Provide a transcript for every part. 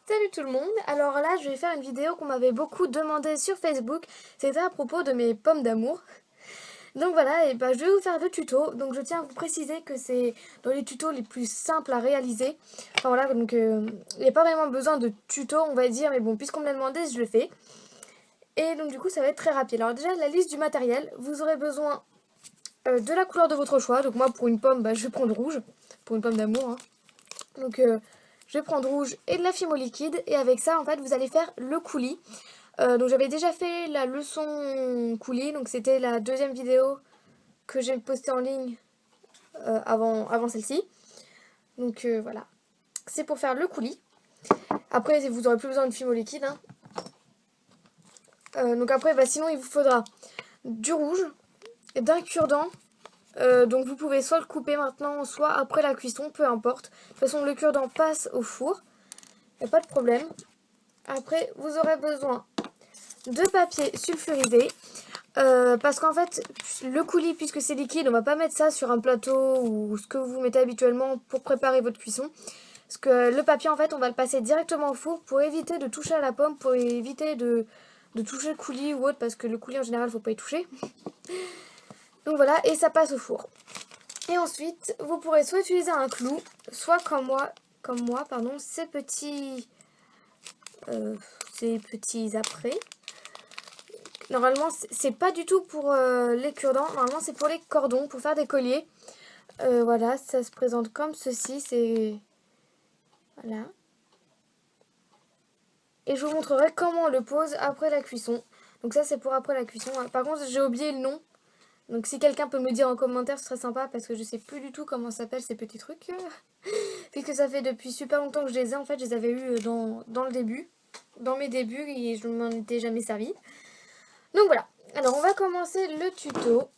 Salut tout le monde, alors là je vais faire une vidéo qu'on m'avait beaucoup demandé sur Facebook, c'était à propos de mes pommes d'amour. Donc voilà, et je vais vous faire le tuto, donc je tiens à vous préciser que c'est dans les tutos les plus simples à réaliser. Enfin voilà, donc il n'y a pas vraiment besoin de tuto on va dire, mais bon puisqu'on me l'a demandé je le fais. Et donc du coup ça va être très rapide. Alors déjà la liste du matériel, vous aurez besoin de la couleur de votre choix, donc moi pour une pomme je vais prendre rouge, pour une pomme d'amour. Donc je vais prendre rouge et de la Fimo liquide et avec ça en fait vous allez faire le coulis. Donc j'avais déjà fait la leçon coulis, donc c'était la deuxième vidéo que j'ai postée en ligne avant celle-ci. Donc voilà, c'est pour faire le coulis. Après vous aurez plus besoin de Fimo liquide. Donc après sinon il vous faudra du rouge, d'un cure-dent. Donc vous pouvez soit le couper maintenant, soit après la cuisson, peu importe. De toute façon le cure-dent passe au four, il n'y a pas de problème. Après vous aurez besoin de papier sulfurisé. Parce qu'en fait le coulis, puisque c'est liquide, on va pas mettre ça sur un plateau ou ce que vous mettez habituellement pour préparer votre cuisson. Parce que le papier en fait on va le passer directement au four pour éviter de toucher à la pomme, pour éviter de toucher le coulis ou autre, parce que le coulis en général faut pas y toucher. Donc voilà, et ça passe au four. Et ensuite, vous pourrez soit utiliser un clou, soit comme moi, ces petits apprêts. Normalement, c'est pas du tout pour les cure-dents, normalement c'est pour les cordons, pour faire des colliers. Voilà, ça se présente comme ceci, c'est... Voilà. Et je vous montrerai comment on le pose après la cuisson. Donc ça c'est pour après la cuisson. Par contre, j'ai oublié le nom. Donc si quelqu'un peut me dire en commentaire, ce serait sympa, parce que je sais plus du tout comment s'appellent ces petits trucs. Puisque ça fait depuis super longtemps que je les ai, en fait je les avais eu dans le début, dans mes débuts, et je ne m'en étais jamais servi. Donc voilà, alors on va commencer le tuto,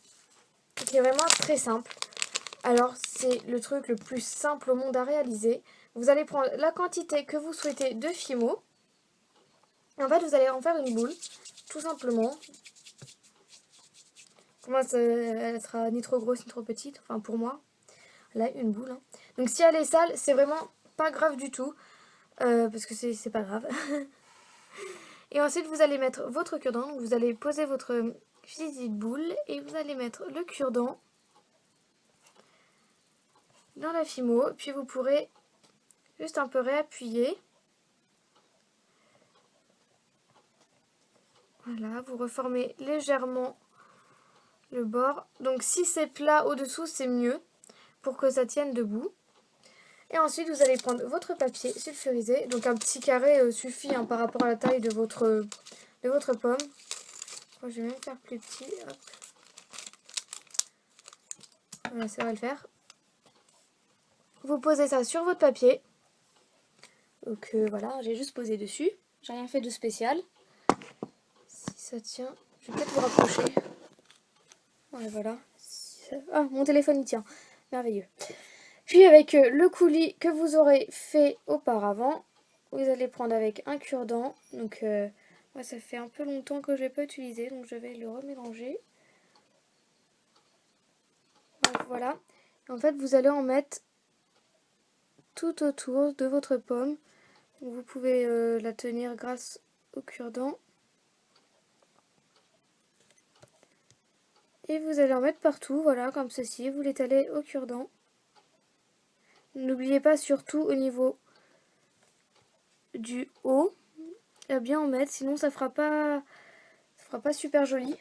qui est vraiment très simple. Alors c'est le truc le plus simple au monde à réaliser. Vous allez prendre la quantité que vous souhaitez de Fimo. En fait vous allez en faire une boule, tout simplement. Pour moi, elle sera ni trop grosse ni trop petite. Enfin, pour moi, là, une boule. Donc, si elle est sale, c'est vraiment pas grave du tout. Parce que c'est pas grave. Et ensuite, vous allez mettre votre cure-dent. Donc, vous allez poser votre petite boule. Et vous allez mettre le cure-dent dans la Fimo. Puis, vous pourrez juste un peu réappuyer. Voilà, vous reformez légèrement le bord. Donc, si c'est plat au-dessous, c'est mieux pour que ça tienne debout. Et ensuite, vous allez prendre votre papier sulfurisé. Donc un petit carré suffit par rapport à la taille de votre pomme. Moi, je vais même faire plus petit. Hop. Voilà, ça va le faire. Vous posez ça sur votre papier. Donc voilà, j'ai juste posé dessus. J'ai rien fait de spécial. Si ça tient, je vais peut-être vous rapprocher. Ouais, voilà. Ah, mon téléphone il tient. Merveilleux. Puis avec le coulis que vous aurez fait auparavant, vous allez prendre avec un cure-dent. Donc moi ça fait un peu longtemps que je n'ai pas utilisé, donc je vais le remélanger. Donc voilà. En fait vous allez en mettre tout autour de votre pomme. Donc, vous pouvez la tenir grâce au cure-dent. Et vous allez en mettre partout, voilà, comme ceci. Vous l'étalez au cure-dent. N'oubliez pas surtout au niveau du haut à bien en mettre, sinon ça fera pas super joli.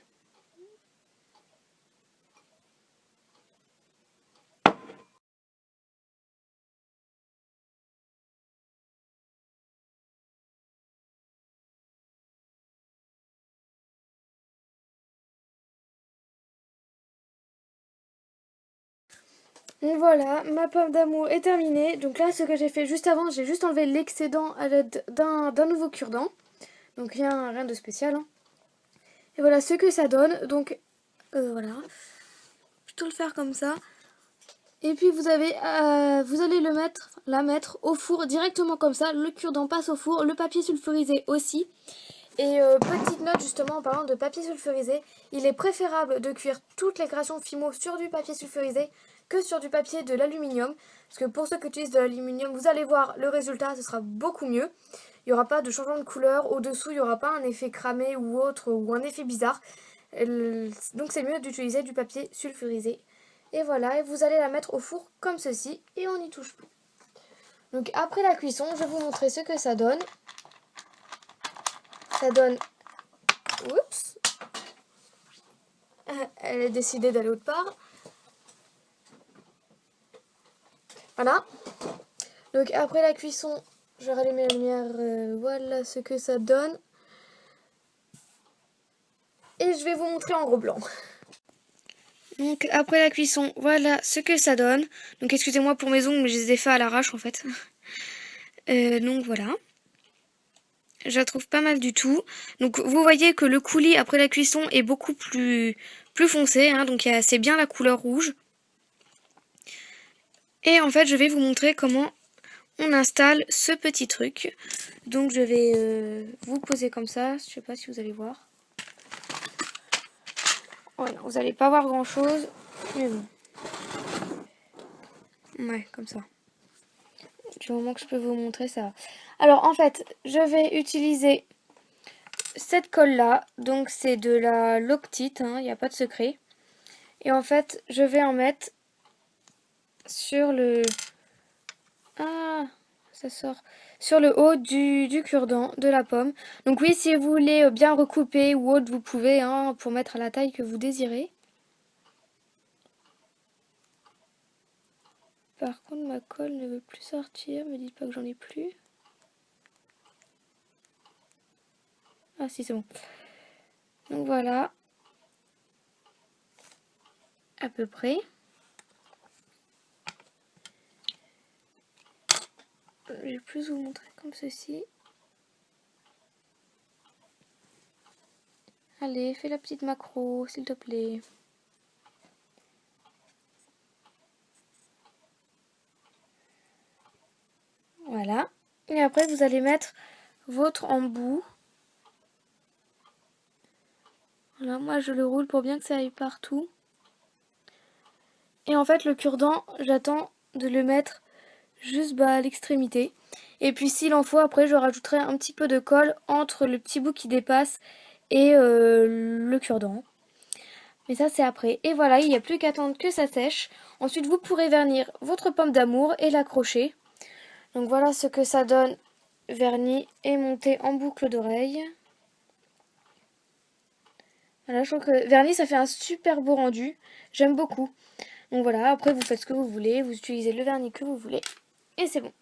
Donc voilà, ma pomme d'amour est terminée. Donc là, ce que j'ai fait juste avant, j'ai juste enlevé l'excédent à l'aide d'un nouveau cure-dent. Donc rien de spécial. Et voilà ce que ça donne. Donc voilà, plutôt le faire comme ça. Et puis vous allez la mettre au four directement comme ça. Le cure-dent passe au four, le papier sulfurisé aussi. Et petite note justement en parlant de papier sulfurisé, il est préférable de cuire toutes les créations Fimo sur du papier sulfurisé que sur du papier de l'aluminium. Parce que pour ceux qui utilisent de l'aluminium, vous allez voir le résultat, ce sera beaucoup mieux. Il n'y aura pas de changement de couleur. Au-dessous, il n'y aura pas un effet cramé ou autre, ou un effet bizarre. Donc c'est mieux d'utiliser du papier sulfurisé. Et voilà, et vous allez la mettre au four comme ceci, et on n'y touche plus. Donc après la cuisson, je vais vous montrer ce que ça donne. Ça donne... Oups. Elle a décidé d'aller autre part. Voilà. Donc après la cuisson, je rallume la lumière. Voilà ce que ça donne. Et je vais vous montrer en gros blanc. Donc après la cuisson, voilà ce que ça donne. Donc excusez-moi pour mes ongles, mais je les ai fait à l'arrache en fait. Donc voilà. Je la trouve pas mal du tout. Donc vous voyez que le coulis après la cuisson est beaucoup plus foncé. Hein, donc c'est bien la couleur rouge. Et en fait je vais vous montrer comment on installe ce petit truc. Donc je vais vous poser comme ça. Je sais pas si vous allez voir. Voilà, vous n'allez pas voir grand chose. Mais bon. Ouais, comme ça. Du moment que je peux vous montrer ça. Alors en fait, je vais utiliser cette colle là. Donc c'est de la Loctite, il n'y a pas de secret. Et en fait, je vais en mettre sur le... Ah, ça sort. Sur le haut du cure-dent de la pomme. Donc oui, si vous voulez bien recouper ou autre, vous pouvez, pour mettre à la taille que vous désirez. Par contre, ma colle ne veut plus sortir. Me dites pas que j'en ai plus. Ah si, c'est bon. Donc voilà. À peu près. Je vais plus vous montrer comme ceci. Allez, fais la petite macro, s'il te plaît. Voilà. Et après, vous allez mettre votre embout. Voilà, moi je le roule pour bien que ça aille partout. Et en fait, le cure-dent, j'attends de le mettre juste à l'extrémité. Et puis s'il en faut, après je rajouterai un petit peu de colle entre le petit bout qui dépasse et le cure-dent. Mais ça c'est après. Et voilà, il n'y a plus qu'à attendre que ça sèche. Ensuite vous pourrez vernir votre pomme d'amour et l'accrocher. Donc voilà ce que ça donne verni et monté en boucle d'oreille. Voilà, je trouve que vernis ça fait un super beau rendu. J'aime beaucoup. Donc voilà, après vous faites ce que vous voulez, vous utilisez le vernis que vous voulez. Et c'est bon.